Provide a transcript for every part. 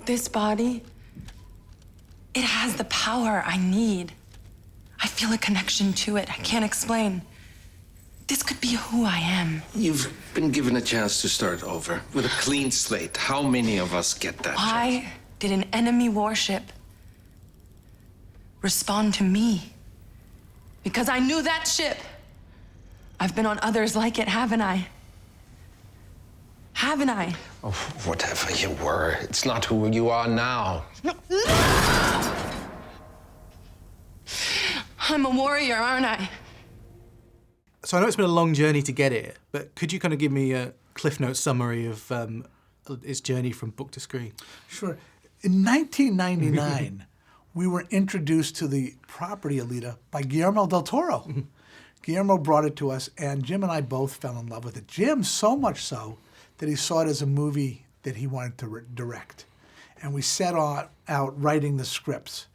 This body, it has the power I need. I feel a connection to it. I can't explain. This could be who I am. You've been given a chance to start over with a clean slate. How many of us get that chance? Why did an enemy warship respond to me? Because I knew that ship. I've been on others like it, haven't I? Haven't I? Oh, whatever you were, it's not who you are now. No. I'm a warrior, aren't I? So I know it's been a long journey to get here, but could you kind of give me a Cliff Note summary of its journey from book to screen? Sure. In 1999, we were introduced to the property Alita by Guillermo del Toro. Guillermo brought it to us, and Jim and I both fell in love with it. Jim, so much so that he saw it as a movie that he wanted to direct. And we set out writing the scripts.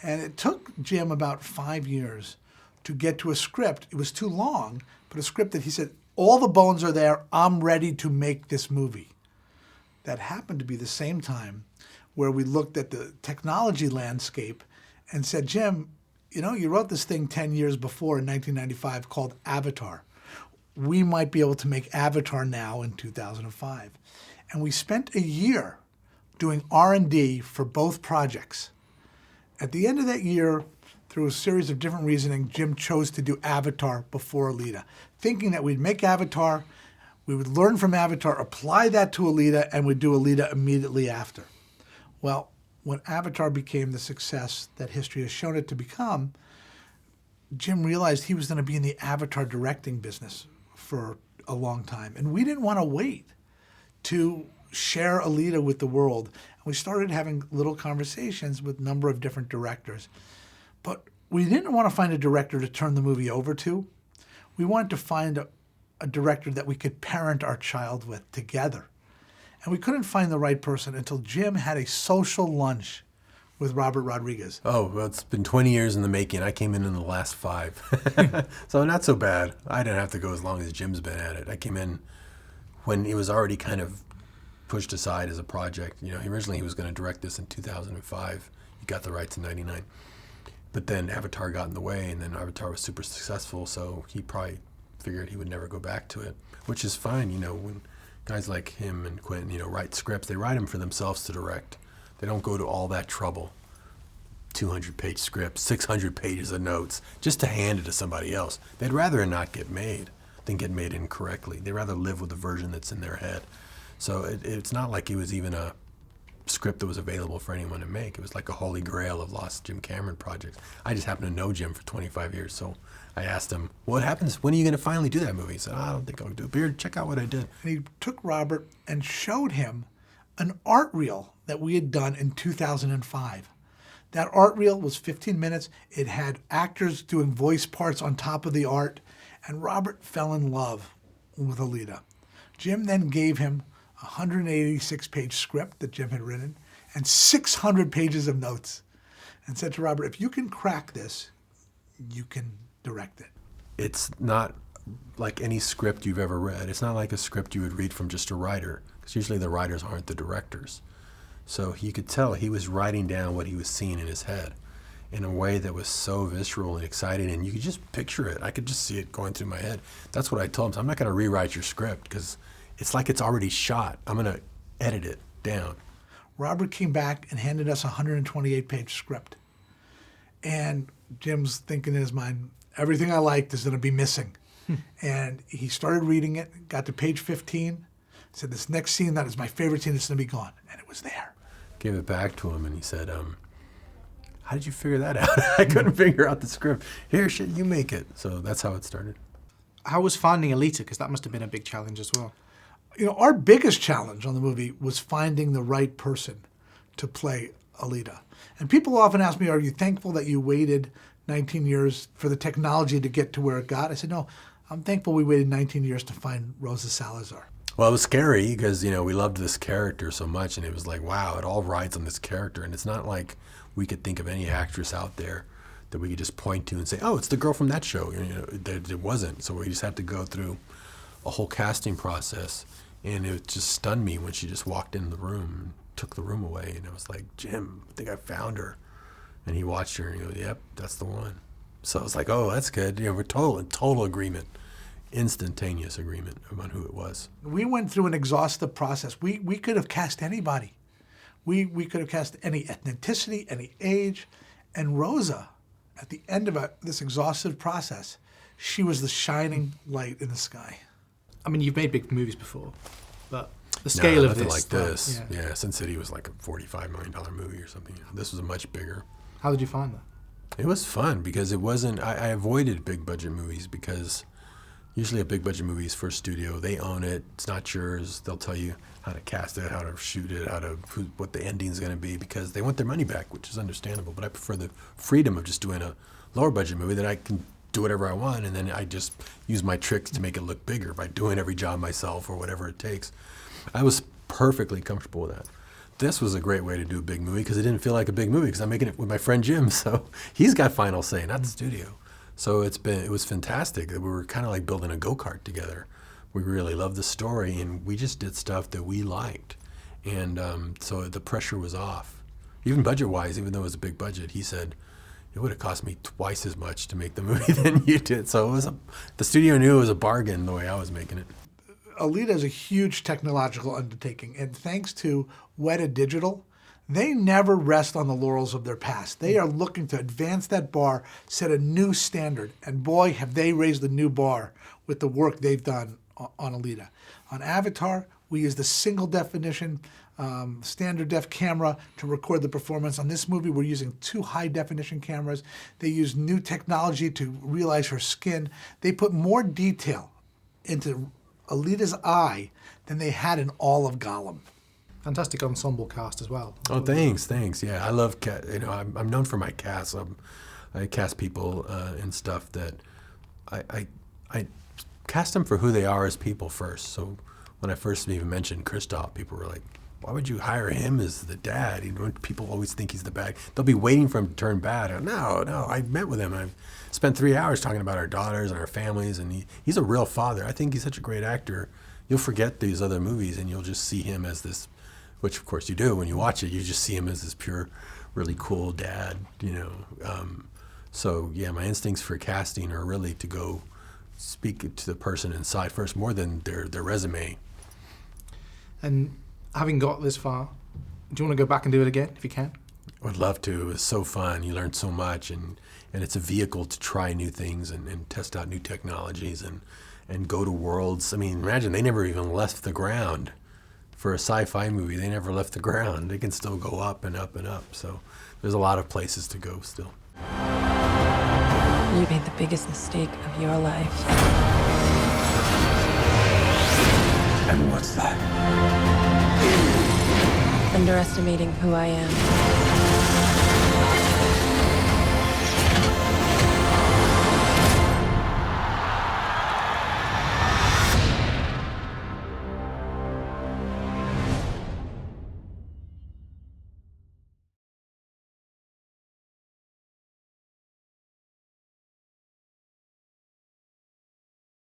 And it took Jim about 5 years to get to a script. It was too long, but a script that he said, all the bones are there, I'm ready to make this movie. That happened to be the same time where we looked at the technology landscape and said, Jim, you know, you wrote this thing 10 years before in 1995 called Avatar. We might be able to make Avatar now in 2005. And we spent a year doing R&D for both projects. At the end of that year, through a series of different reasoning, Jim chose to do Avatar before Alita, thinking that we'd make Avatar, we would learn from Avatar, apply that to Alita, and we'd do Alita immediately after. Well, when Avatar became the success that history has shown it to become, Jim realized he was going to be in the Avatar directing business for a long time. And we didn't want to wait to share Alita with the world. And we started having little conversations with a number of different directors. But we didn't want to find a director to turn the movie over to. We wanted to find a director that we could parent our child with together. And we couldn't find the right person until Jim had a social lunch with Robert Rodriguez. Oh, well, it's been 20 years in the making. I came in the last 5. So not so bad. I didn't have to go as long as Jim's been at it. I came in when it was already kind of pushed aside as a project. You know, originally he was going to direct this in 2005. He got the rights in 99. But then Avatar got in the way, and then Avatar was super successful, so he probably figured he would never go back to it, which is fine. You know, when guys like him and Quentin, you know, write scripts, they write them for themselves to direct. They don't go to all that trouble, 200-page script, 600 pages of notes, just to hand it to somebody else. They'd rather it not get made than get made incorrectly. They'd rather live with the version that's in their head. So it's not like it was even a script that was available for anyone to make. It was like a holy grail of lost Jim Cameron projects. I just happened to know Jim for 25 years, so I asked him, what happens, when are you going to finally do that movie? He said, I don't think I'll do it. But here, check out what I did. And he took Robert and showed him an art reel that we had done in 2005. That art reel was 15 minutes. It had actors doing voice parts on top of the art, and Robert fell in love with Alita. Jim then gave him a 186-page script that Jim had written and 600 pages of notes and said to Robert, if you can crack this, you can direct it. It's not like any script you've ever read. It's not like a script you would read from just a writer, because usually the writers aren't the directors. So you could tell he was writing down what he was seeing in his head in a way that was so visceral and exciting, and you could just picture it. I could just see it going through my head. That's what I told him. So I'm not going to rewrite your script, because it's like it's already shot. I'm going to edit it down. Robert came back and handed us a 128-page script. And Jim's thinking in his mind, everything I liked is going to be missing. And he started reading it, got to page 15, said, this next scene, that is my favorite scene, it's going to be gone. And it was there. Gave it back to him, and he said, how did you figure that out? I couldn't figure out the script. Here, shit, you make it. So that's how it started. How was finding Alita? Because that must have been a big challenge as well. You know, our biggest challenge on the movie was finding the right person to play Alita. And people often ask me, are you thankful that you waited 19 years for the technology to get to where it got? I said, no, I'm thankful we waited 19 years to find Rosa Salazar. Well, it was scary because, you know, we loved this character so much, and it was like, wow, it all rides on this character. And it's not like we could think of any actress out there that we could just point to and say, oh, it's the girl from that show. You know, it wasn't. So we just had to go through a whole casting process. And it just stunned me when she just walked in the room and took the room away. And I was like, Jim, I think I found her. And he watched her and he goes, yep, that's the one. So I was like, oh, that's good. You know, we're in total agreement, instantaneous agreement about who it was. We went through an exhaustive process. We could have cast anybody. We could have cast any ethnicity, any age. And Rosa, at the end of this exhaustive process, she was the shining light in the sky. I mean, you've made big movies before, but the scale of nothing this. like this. Yeah, Sin City was like a $45 million movie or something. This was a much bigger. How did you find that? It was fun because it wasn't. I avoided big budget movies because usually a big budget movie is for a studio. They own it. It's not yours. They'll tell you how to cast it, how to shoot it, what the ending's going to be because they want their money back, which is understandable. But I prefer the freedom of just doing a lower budget movie that I can do whatever I want, and then I just use my tricks to make it look bigger by doing every job myself or whatever it takes. I was perfectly comfortable with that. This was a great way to do a big movie because it didn't feel like a big movie because I'm making it with my friend Jim, so he's got final say, not the studio. So it was fantastic. We were kind of like building a go-kart together. We really loved the story, and we just did stuff that we liked, and so the pressure was off. Even budget-wise, even though it was a big budget, he said, it would have cost me twice as much to make the movie than you did. So it was the studio knew it was a bargain the way I was making it. Alita is a huge technological undertaking, and thanks to Weta Digital, they never rest on the laurels of their past. They are looking to advance that bar, set a new standard, and boy, have they raised the new bar with the work they've done on Alita. On Avatar, we used the single definition standard def camera to record the performance. On this movie, we're using 2 high definition cameras. They used new technology to realize her skin. They put more detail into Alita's eye than they had in all of Gollum. Fantastic ensemble cast as well. Oh, thanks. Yeah, I love I'm known for my cast. I cast people in stuff that I cast them for who they are as people first. So when I first even mentioned Kristoff, people were like, why would you hire him as the dad? You know, people always think he's the bad. They'll be waiting for him to turn bad. No, I met with him. I spent 3 hours talking about our daughters and our families, and he's a real father. I think he's such a great actor. You'll forget these other movies, and you'll just see him as this, which of course you do when you watch it. You just see him as this pure, really cool dad, you know. So yeah, my instincts for casting are really to go speak to the person inside first, more than their resume. And having got this far, do you want to go back and do it again if you can? I would love to. It was so fun. You learn so much, and it's a vehicle to try new things and test out new technologies and go to worlds. I mean, imagine they never even left the ground. For a sci-fi movie, they never left the ground. They can still go up and up and up. So there's a lot of places to go still. You made the biggest mistake of your life. And what's that? Underestimating who I am.